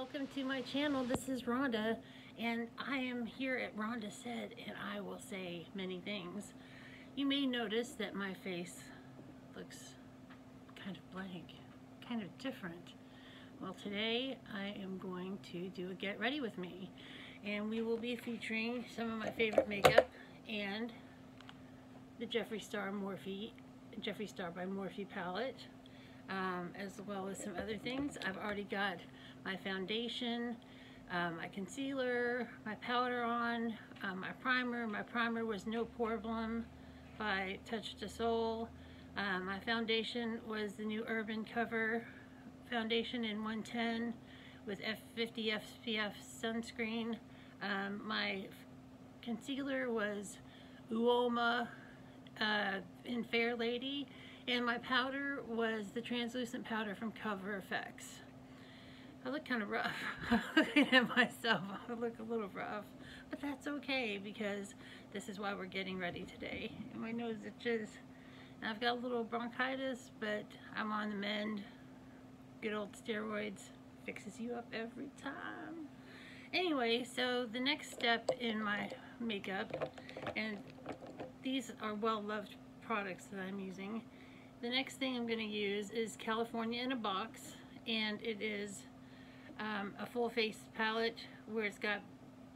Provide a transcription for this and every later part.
welcome to my channel. This is Rhonda, and I am here at Rhonda Said, and I will say many things. You may notice that my face looks kind of blank, kind of different. Well, today I am going to do a get ready with me, and we will be featuring some of my favorite makeup and the Jeffree Star by Morphe palette. As well as some other things. I've already got my foundation, my concealer, my powder on, my primer. My primer was No Problem by Touch to Soul. My foundation was the new Urban Cover foundation in 110 with F50 SPF sunscreen. My concealer was Uoma in Fair Lady. And my powder was the translucent powder from Cover FX. I look kind of rough. Looking at myself, I look a little rough. But that's okay because this is why we're getting ready today. And my nose itches. And I've got a little bronchitis, but I'm on the mend. Good old steroids fixes you up every time. Anyway, so the next step in my makeup, and these are well-loved products that I'm using. The next thing I'm going to use is California in a Box, and it is a full face palette where it's got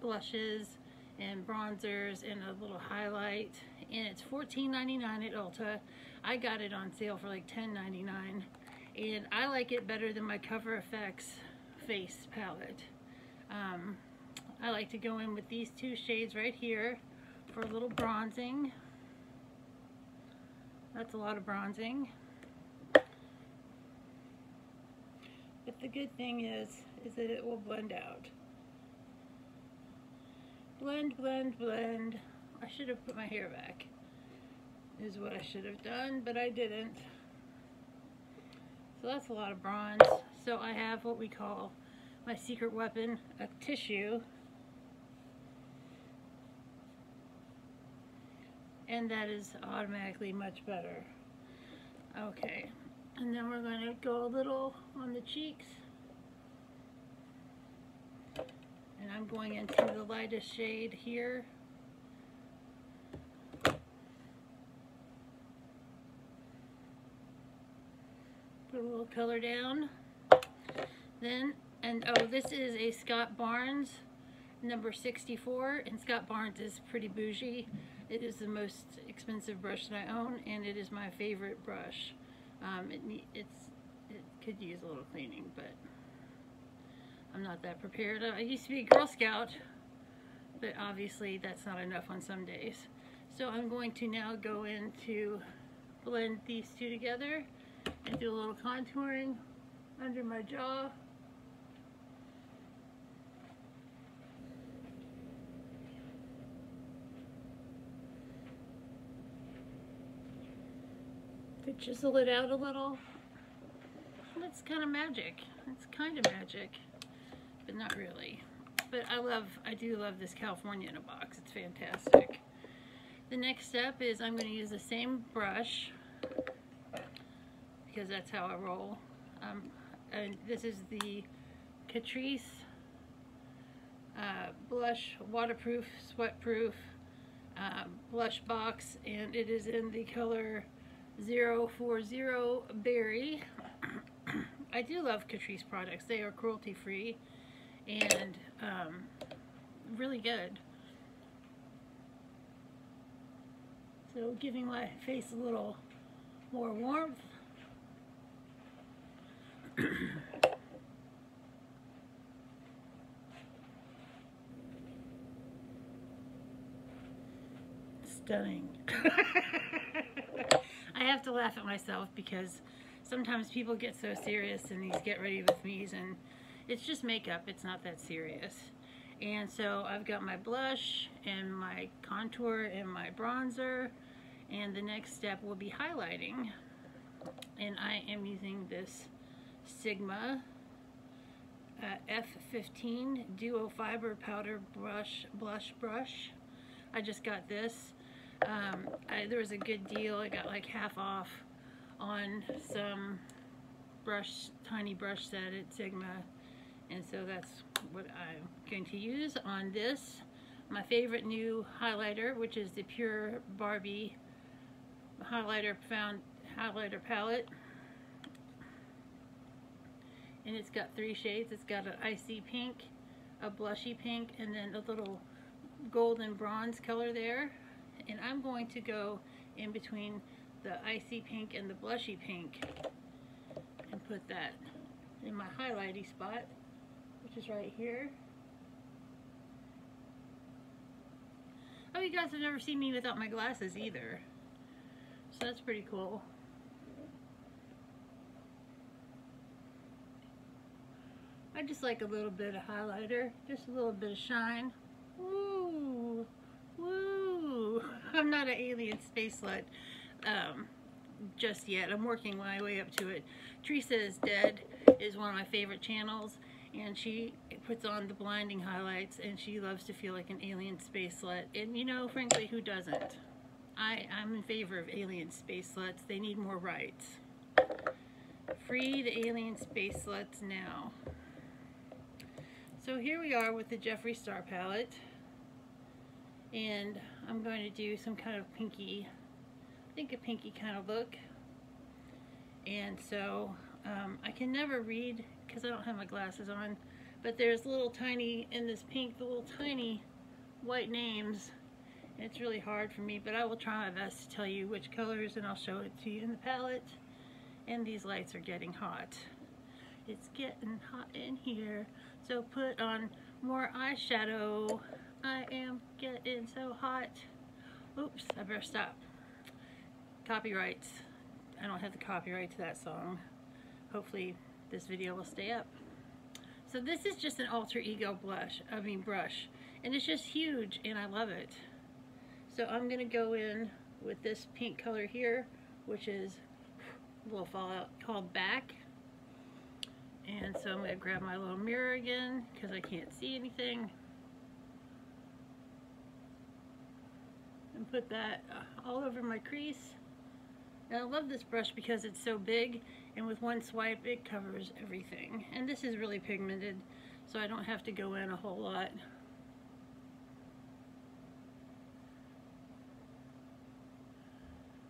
blushes and bronzers and a little highlight, and it's $14.99 at Ulta. I got it on sale for like $10.99, and I like it better than my Cover FX face palette. I like to go in with these two shades right here for a little bronzing. That's a lot of bronzing. But the good thing is that it will blend out. Blend, blend, blend. I should have put my hair back, is what I should have done, but I didn't. So that's a lot of bronze. So I have what we call my secret weapon, a tissue. And that is automatically much better. Okay, and then we're going to go a little on the cheeks. And I'm going into the lightest shade here. Put a little color down. Then, and oh, this is a Scott Barnes number 64, and Scott Barnes is pretty bougie. It is the most expensive brush that I own, and it is my favorite brush. It could use a little cleaning, but I'm not that prepared. I used to be a Girl Scout, but obviously that's not enough on some days. So I'm going to now go in to blend these two together and do a little contouring under my jaw. To chisel it out a little. That's kind of magic. It's kind of magic, but not really. But I do love this California in a Box. It's fantastic. The next step is I'm going to use the same brush because that's how I roll. And this is the Catrice blush waterproof, sweatproof blush box, and it is in the color 040 Berry. I do love Catrice products. They are cruelty free and really good. So giving my face a little more warmth. Stunning. I have to laugh at myself because sometimes people get so serious in these get ready with me's, and it's just makeup. It's not that serious. And so I've got my blush and my contour and my bronzer, and the next step will be highlighting. And I am using this Sigma F15 Duo Fiber Powder Blush Brush. I just got this. There was a good deal. I got like half off on some tiny brush set at Sigma, And so that's what I'm going to use on this. My favorite new highlighter, which is the Pure Barbie highlighter palette. And it's got 3 shades. It's got an icy pink, a blushy pink, and then a little golden bronze color there. And I'm going to go in between the icy pink and the blushy pink and put that in my highlighty spot, which is right here. Oh, you guys have never seen me without my glasses either, so that's pretty cool. I just like a little bit of highlighter, just a little bit of shine. Woo! Woo! I'm not an alien space slut just yet. I'm working my way up to it. Teresa is Dead is one of my favorite channels, and she puts on the blinding highlights, and she loves to feel like an alien space slut. And you know, frankly, who doesn't? I'm in favor of alien space sluts. They need more rights. Free the alien space sluts now. So here we are with the Jeffree Star palette, and I'm going to do some kind of pinky, I think a pinky kind of look. And so I can never read because I don't have my glasses on, but there's little tiny, in this pink, the little tiny white names. And it's really hard for me, but I will try my best to tell you which colors, and I'll show it to you in the palette. And these lights are getting hot. It's getting hot in here. So put on more eyeshadow. I am getting so hot. Oops, I better stop. Copyrights. I don't have the copyright to that song. Hopefully this video will stay up. So this is just an alter ego brush. And it's just huge, and I love it. So I'm gonna go in with this pink color here, which is a little fallout, called Back. And so I'm going to grab my little mirror again because I can't see anything. And put that all over my crease. And I love this brush because it's so big, and with one swipe it covers everything. And this is really pigmented, so I don't have to go in a whole lot.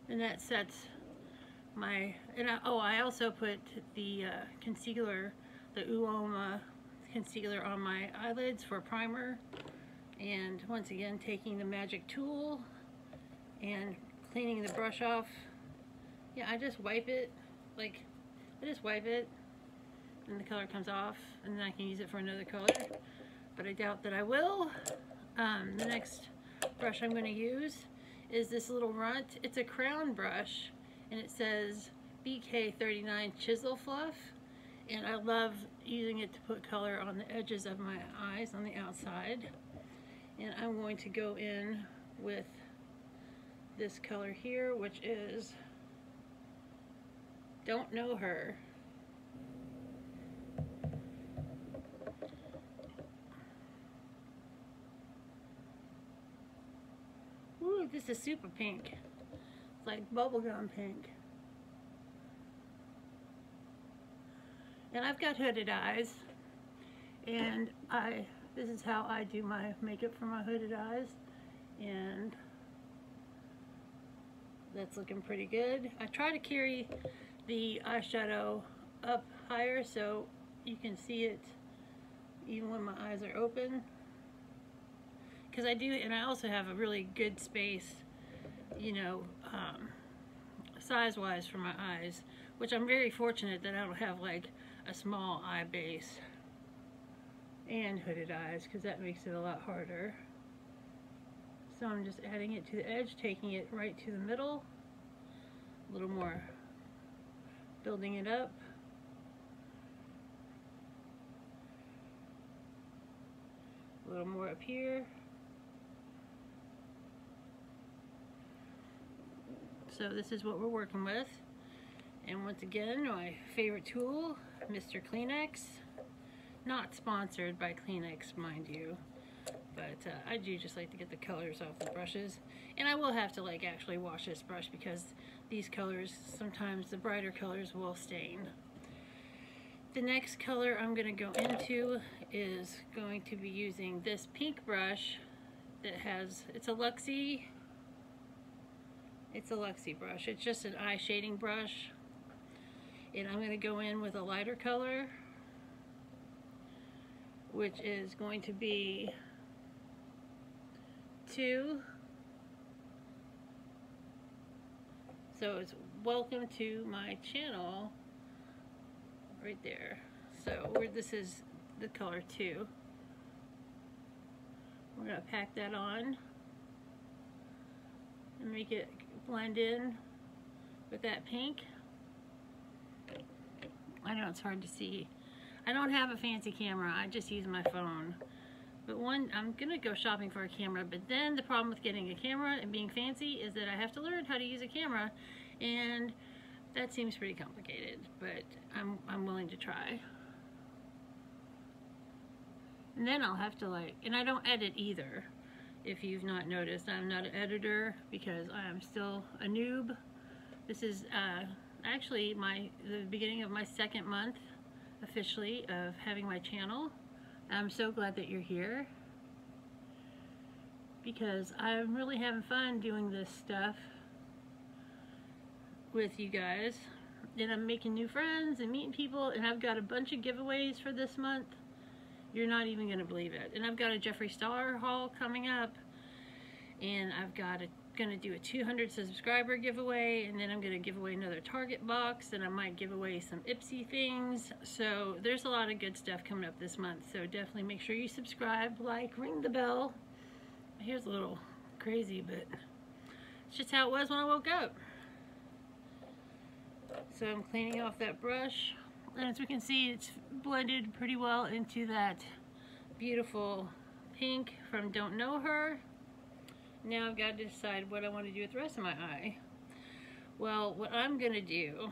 And that sets my, and I also put the concealer, the Uoma concealer on my eyelids for primer. And once again, taking the magic tool and cleaning the brush off. Yeah, I just wipe it, like, I just wipe it and the color comes off, and then I can use it for another color, but I doubt that I will. The next brush I'm going to use is this little runt. It's a crown brush, and it says BK39 Chisel Fluff, and I love using it to put color on the edges of my eyes on the outside. And I'm going to go in with this color here, which is Don't Know Her. Ooh, this is super pink. It's like bubblegum pink. And I've got hooded eyes, and this is how I do my makeup for my hooded eyes, and that's looking pretty good. I try to carry the eyeshadow up higher so you can see it even when my eyes are open, because I do, and I also have a really good space, you know, size-wise for my eyes, which I'm very fortunate that I don't have like a small eye base and hooded eyes, because that makes it a lot harder. So I'm just adding it to the edge, taking it right to the middle, a little more, building it up. A little more up here. So this is what we're working with. And once again, my favorite tool, Mr. Kleenex. Not sponsored by Kleenex, mind you, but I do just like to get the colors off the brushes. And I will have to like actually wash this brush because these colors, sometimes the brighter colors will stain. The next color I'm going to go into is going to be using this pink brush that has, it's a luxie brush. It's just an eye shading brush. And I'm going to go in with a lighter color, which is going to be 2. So it's welcome to my channel right there. So this is the color 2. We're going to pack that on and make it blend in with that pink. I know it's hard to see. I don't have a fancy camera, I just use my phone. But I'm gonna go shopping for a camera, but then the problem with getting a camera and being fancy is that I have to learn how to use a camera, and that seems pretty complicated, but I'm willing to try. And then I'll have to and I don't edit either. If you've not noticed, I'm not an editor because I am still a noob. This is actually the beginning of my 2nd month officially of having my channel. I'm so glad that you're here because I'm really having fun doing this stuff with you guys, and I'm making new friends and meeting people, and I've got a bunch of giveaways for this month. You're not even gonna believe it. And I've got a Jeffree Star haul coming up, and I've got gonna do a 200 subscriber giveaway, and then I'm gonna give away another Target box, and I might give away some Ipsy things. So there's a lot of good stuff coming up this month, so definitely make sure you subscribe, like, ring the bell. Here's a little crazy, but it's just how it was when I woke up. So I'm cleaning off that brush, and as we can see, it's blended pretty well into that beautiful pink from Don't Know Her. Now I've got to decide what I want to do with the rest of my eye. Well, what I'm going to do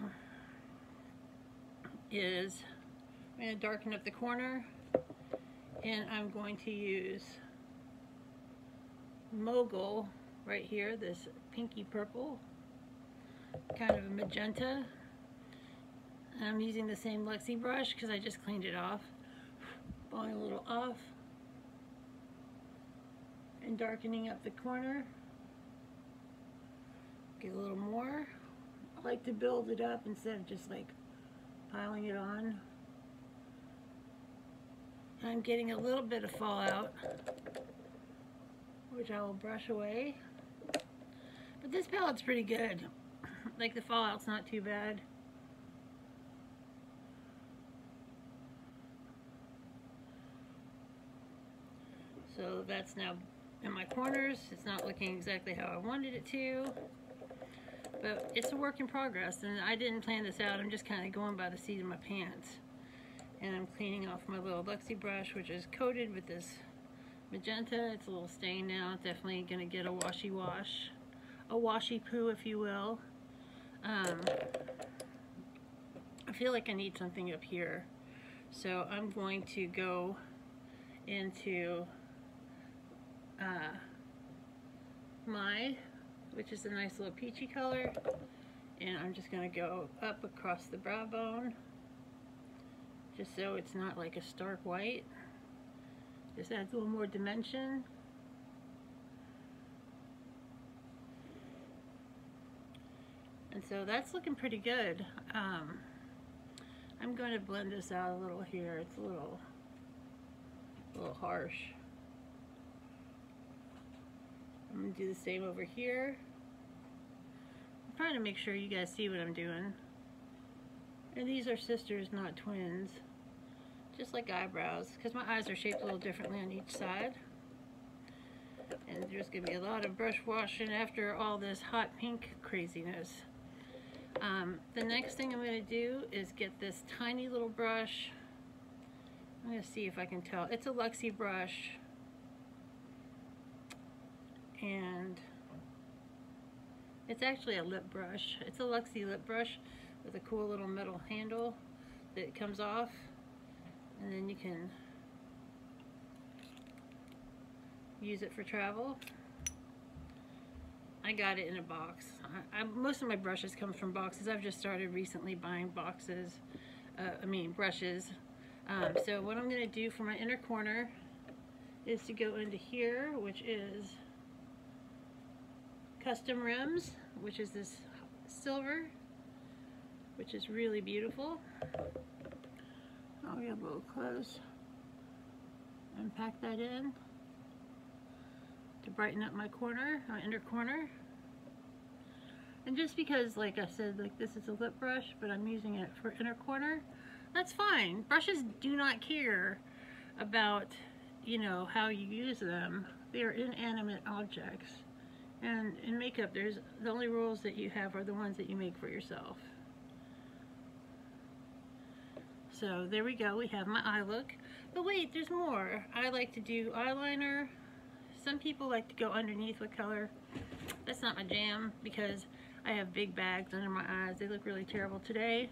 is I'm going to darken up the corner, and I'm going to use Mogul right here, this pinky purple, kind of a magenta. And I'm using the same luxie brush because I just cleaned it off, blowing a little off and darkening up the corner. Get a little more. I like to build it up instead of just piling it on. And I'm getting a little bit of fallout, which I will brush away. But this palette's pretty good. The fallout's not too bad. So that's now in my corners. It's not looking exactly how I wanted it to, but it's a work in progress, and I didn't plan this out. I'm just kind of going by the seat of my pants. And I'm cleaning off my little luxie brush, which is coated with this magenta. It's a little stained now. It's definitely going to get a washy wash, a washy poo, if you will. I feel like I need something up here, so I'm going to go into which is a nice little peachy color, and I'm just going to go up across the brow bone, just so it's not like a stark white. Just adds a little more dimension. And so that's looking pretty good. I'm going to blend this out a little here. It's a little harsh. I'm going to do the same over here. I'm trying to make sure you guys see what I'm doing. And these are sisters, not twins. Just like eyebrows, because my eyes are shaped a little differently on each side. And there's going to be a lot of brush washing after all this hot pink craziness. The next thing I'm going to do is get this tiny little brush. I'm going to see if I can tell. It's a luxie brush. And it's actually a lip brush. It's a luxie lip brush with a cool little metal handle that comes off. And then you can use it for travel. I got it in a box. Most of my brushes come from boxes. I've just started recently buying boxes. brushes. So what I'm going to do for my inner corner is to go into here, which is Custom Rims, which is this silver, which is really beautiful. I'll get a little close and pack that in to brighten up my corner, my inner corner. And just because, like I said, like this is a lip brush, but I'm using it for inner corner, that's fine. Brushes do not care about, you know, how you use them. They are inanimate objects. And in makeup, the only rules that you have are the ones that you make for yourself. So there we go, we have my eye look. But wait, there's more. I like to do eyeliner. Some people like to go underneath with color. That's not my jam because I have big bags under my eyes. They look really terrible today.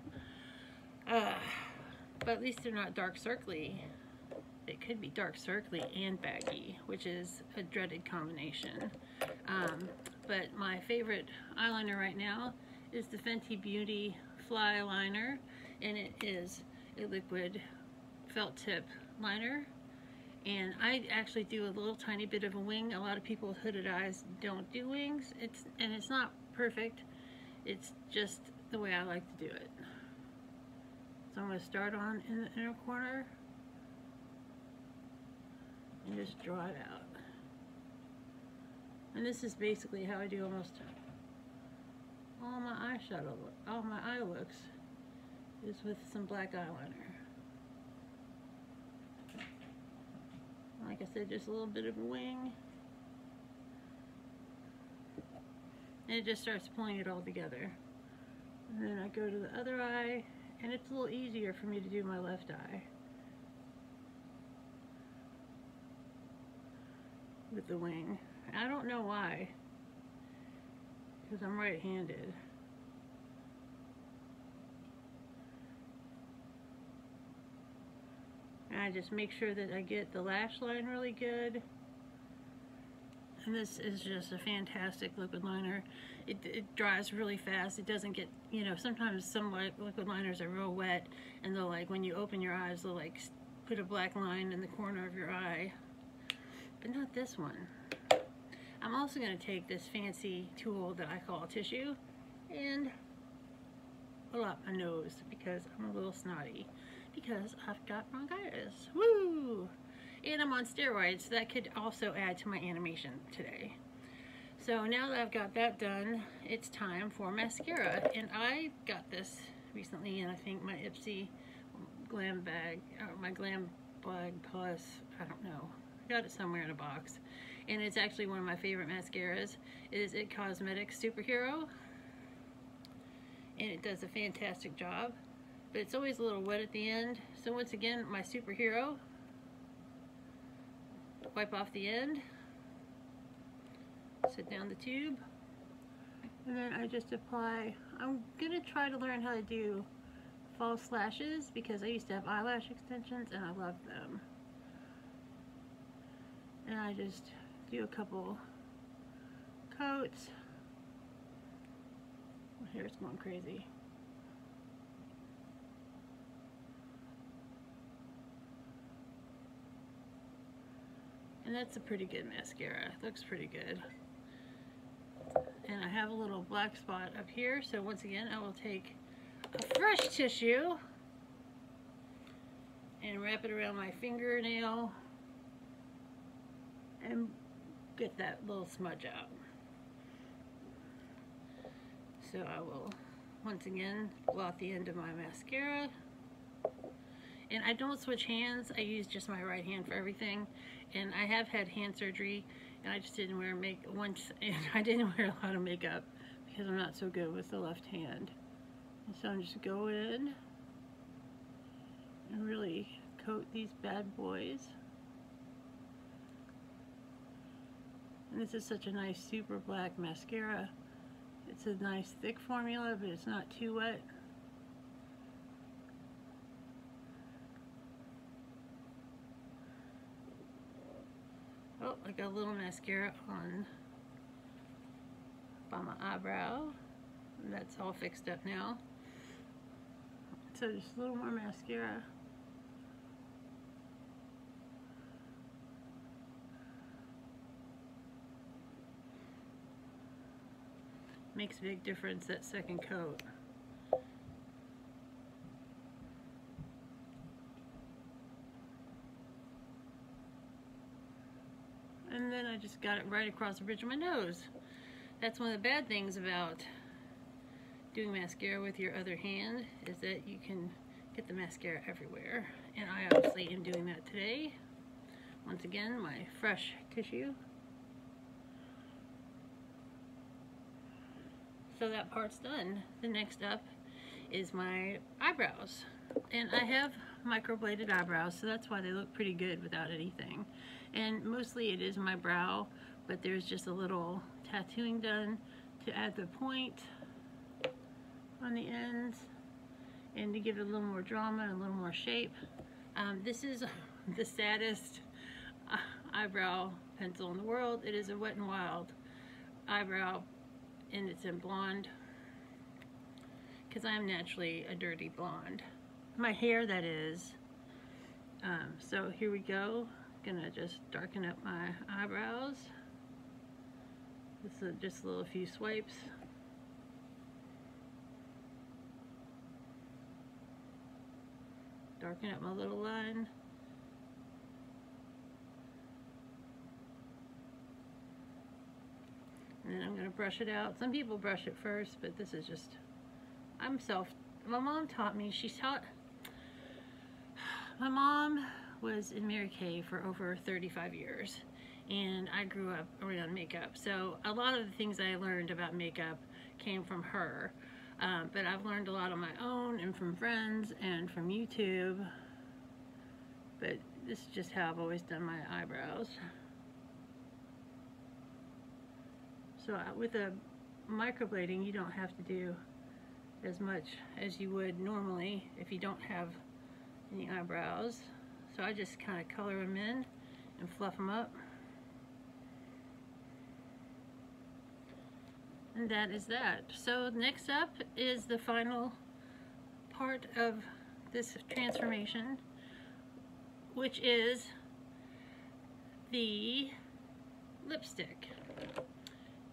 But at least they're not dark circly. It could be dark circly and baggy, which is a dreaded combination. But my favorite eyeliner right now is the Fenty Beauty Fly Liner, and it is a liquid felt tip liner. And I actually do a little tiny bit of a wing. A lot of people with hooded eyes don't do wings. It's not perfect. It's just the way I like to do it. So I'm going to start on in the inner corner and just draw it out. And this is basically how I do almost all my eyeshadow, all my eye looks, is with some black eyeliner. Like I said, just a little bit of a wing. And it just starts pulling it all together. And then I go to the other eye, and it's a little easier for me to do my left eye with the wing. I don't know why, because I'm right-handed. And I just make sure that I get the lash line really good. And this is just a fantastic liquid liner. It dries really fast. It doesn't get, you know, sometimes some liquid liners are real wet, and they'll, like, when you open your eyes, they'll like put a black line in the corner of your eye. But not this one. I'm also going to take this fancy tool that I call tissue and pull out my nose because I'm a little snotty because I've got bronchitis. Woo! And I'm on steroids, so that could also add to my animation today. So now that I've got that done, it's time for mascara. And I got this recently in, I think, my Ipsy Glam Bag, my Glam Bag Plus, I don't know. I got it somewhere in a box. And it's actually one of my favorite mascaras. It is It Cosmetics Superhero. And it does a fantastic job. But it's always a little wet at the end. So once again, my Superhero. Wipe off the end. Sit down the tube. And then I just apply. I'm going to try to learn how to do false lashes because I used to have eyelash extensions and I love them. And I just do a couple coats. My hair's going crazy. And that's a pretty good mascara. It looks pretty good. And I have a little black spot up here, so once again I will take a fresh tissue and wrap it around my fingernail and get that little smudge out. So I will once again blot the end of my mascara. And I don't switch hands. I use just my right hand for everything. And I have had hand surgery, and I just didn't wear makeup once, and I didn't wear a lot of makeup because I'm not so good with the left hand. And so I'm just go in and really coat these bad boys. And this is such a nice super black mascara. It's a nice thick formula, but it's not too wet. Oh, I got a little mascara on by my eyebrow. That's all fixed up now. So just a little more mascara. Makes a big difference, that second coat. And then I just got it right across the bridge of my nose. That's one of the bad things about doing mascara with your other hand, is that you can get the mascara everywhere. And I obviously am doing that today. Once again, my fresh tissue. So that part's done. The next up is my eyebrows. And I have microbladed eyebrows, so that's why they look pretty good without anything. And mostly it is my brow, but there's just a little tattooing done to add the point on the ends and to give it a little more drama and a little more shape. This is the saddest eyebrow pencil in the world. It is a Wet n Wild eyebrow, and it's in blonde, because I am naturally a dirty blonde. My hair, that is. So here we go. Gonna just darken up my eyebrows. This is just a little few swipes. Darken up my little line. And then I'm going to brush it out. Some people brush it first, but this is just, my mom taught me, my mom was in Mary Kay for over 35 years, and I grew up around makeup. So a lot of the things I learned about makeup came from her, but I've learned a lot on my own and from friends and from YouTube. But this is just how I've always done my eyebrows. So with a microblading, you don't have to do as much as you would normally if you don't have any eyebrows. So I just kind of color them in and fluff them up. And that is that. So next up is the final part of this transformation, which is the lipstick.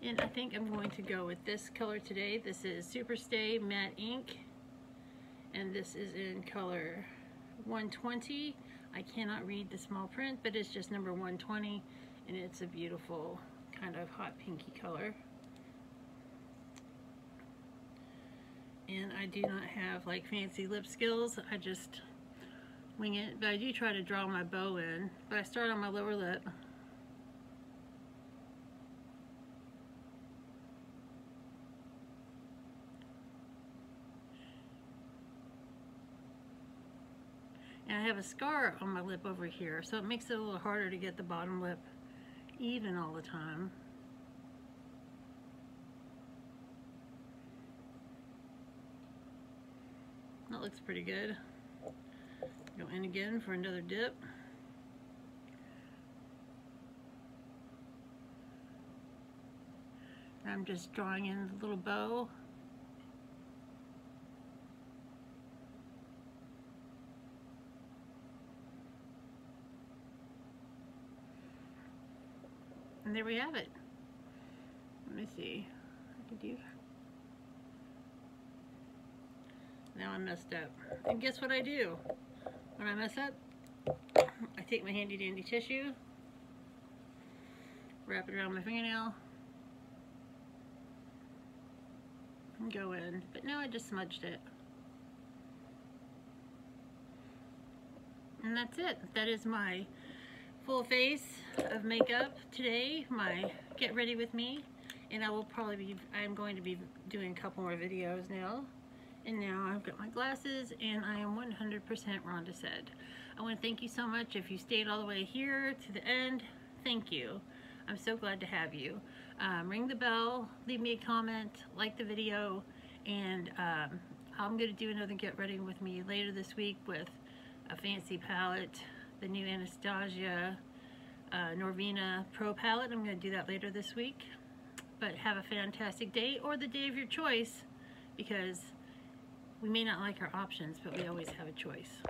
And I think I'm going to go with this color today. This is Superstay Matte Ink, and this is in color 120. I cannot read the small print, but it's just number 120, and it's a beautiful kind of hot pinky color. And I do not have like fancy lip skills. I just wing it, but I do try to draw my bow in. But I start on my lower lip. And I have a scar on my lip over here, so it makes it a little harder to get the bottom lip even all the time. That looks pretty good. Go in again for another dip. I'm just drawing in a little bow. And there we have it. Let me see. I could do. Now I messed up. And guess what I do? When I mess up, I take my handy dandy tissue, wrap it around my fingernail, and go in. But no, I just smudged it. And that's it. That is my full face of makeup today, my get ready with me. And I'm going to be doing a couple more videos now. And now I've got my glasses and I am 100% Rhonda said. I want to thank you so much if you stayed all the way here to the end. Thank you. I'm so glad to have you. Ring the bell, leave me a comment, like the video, and I'm going to do another get ready with me later this week with a fancy palette, the new Anastasia Norvina Pro palette. I'm going to do that later this week. But have a fantastic day, or the day of your choice, because We may not like our options, but we always have a choice.